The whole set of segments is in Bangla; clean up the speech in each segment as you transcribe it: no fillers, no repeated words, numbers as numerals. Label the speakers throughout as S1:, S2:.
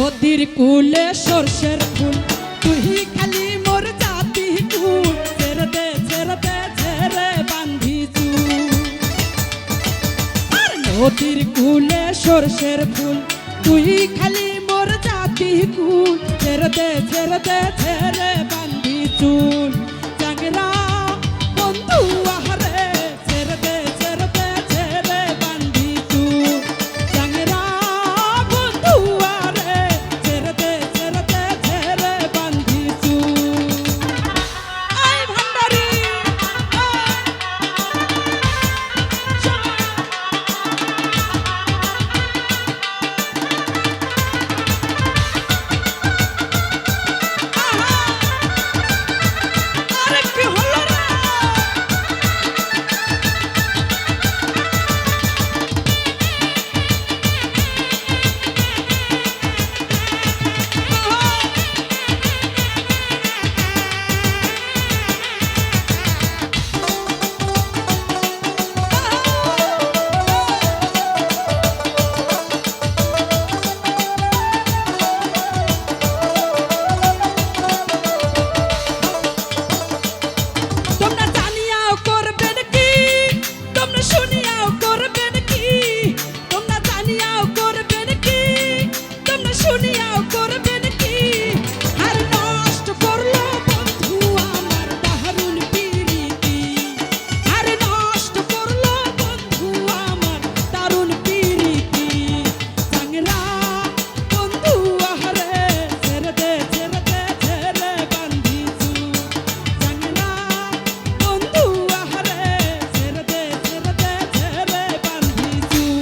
S1: নদীর কূলে সরষের ফুল তুই খালি মোর জাতি কুল ছেড়ে দে ছেড়ে বান্ধি চুল আর নদীর কূলে সরষের ফুল তুই খালি মোর জাতি কুল ছেড়ে দে ছেড়ে বান্ধি চুল জাগরা বন্ধু আহারে ছেড়ে দে ছেড়ে বান্ধি চুল জাগরা বন্ধু আরে ছেড়ে দে ছেড়ে বান্ধি চুল আই ভান্ডারি আরে কি হলো রে তোমরা জানিয়াও করবেন কি তোমরা শুনিয়াও করবেন কি তোমরা জানিয়াও করবেন কি তোমরা শুনিয়াও করবেন কি আর নষ্ট করলো বন্ধু আমার দারুণ প্রীতি আর নষ্ট করলো বন্ধু আমার দারুণ প্রীতি জাংরা বন্ধু আহারে ছেড়ে দে ছেড়ে বান্ধি চুল জাংরা বন্ধু আহারে ছেড়ে দে ছেড়ে বান্ধি চুল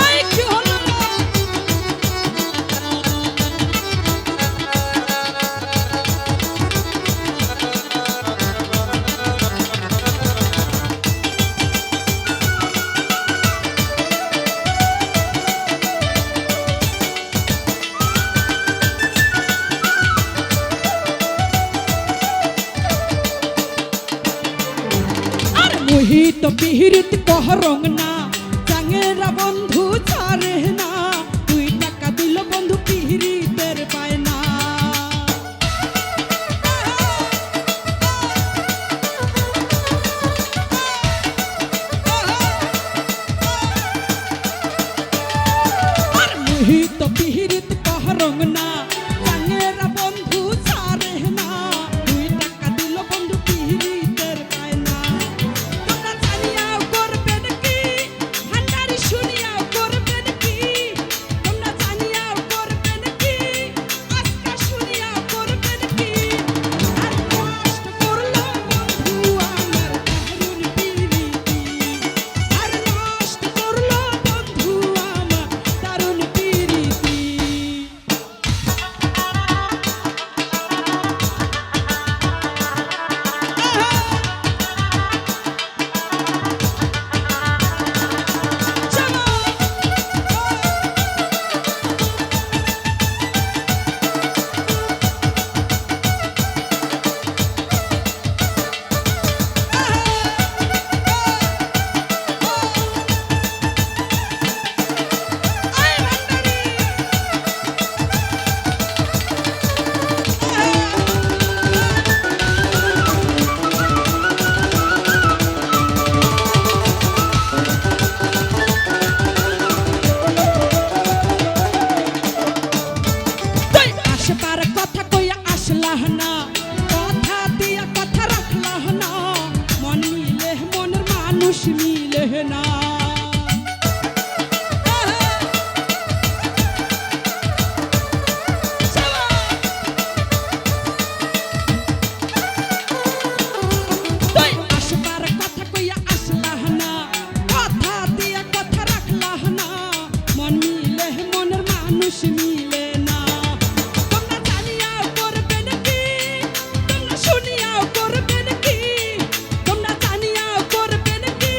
S1: আই কি হলো আর মোহিত বিহিরিত কহরং না জাঙেরা বন্ধু ছাড়ে না 2 টাকা দিল বন্ধু পিহিরিতের পায় না আর মোহিত বিহিরিত কহরং না জাঙেরা বন্ধু ছাড়ে না 2 টাকা দিল বন্ধু পিহিরিতের পায় না তোমরা জানিয়াও করবেন কি ভান্ডারি শুনিয়াও করবেন কি তোমরা জানিয়াও করবেন কি আজকা শুনিয়াও করবেন কি আর নষ্ট করলো বন্ধু আমার দারুণ প্রীতি আর নষ্ট করলো বন্ধু আমার দারুণ প্রীতি তুই আশপার কথা কইয়া আসলাহ না কথা দিয়া কথা রাখলাহ না মন মিলে মনের মানুষ মিলে না তুই আশপার কথা কইয়া আসলাহ না কথা দিয়া কথা রাখলাহ না মন মিলে মনের মানুষ মিলে না তোমরা জানিয়াও করবেন কি তোমরা শুনিয়াও করবেন কি তোমরা জানিয়াও করবেন কি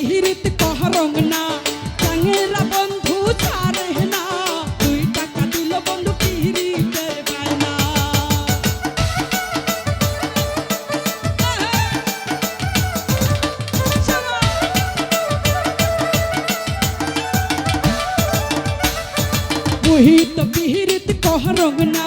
S1: পিহিরিত কহরং না চাঙেরা বন্ধু ছাড়ে না 2 টাকা দিল বন্ধু পিহিরিতের বায়না মুহিত পিহিরিত কহরং না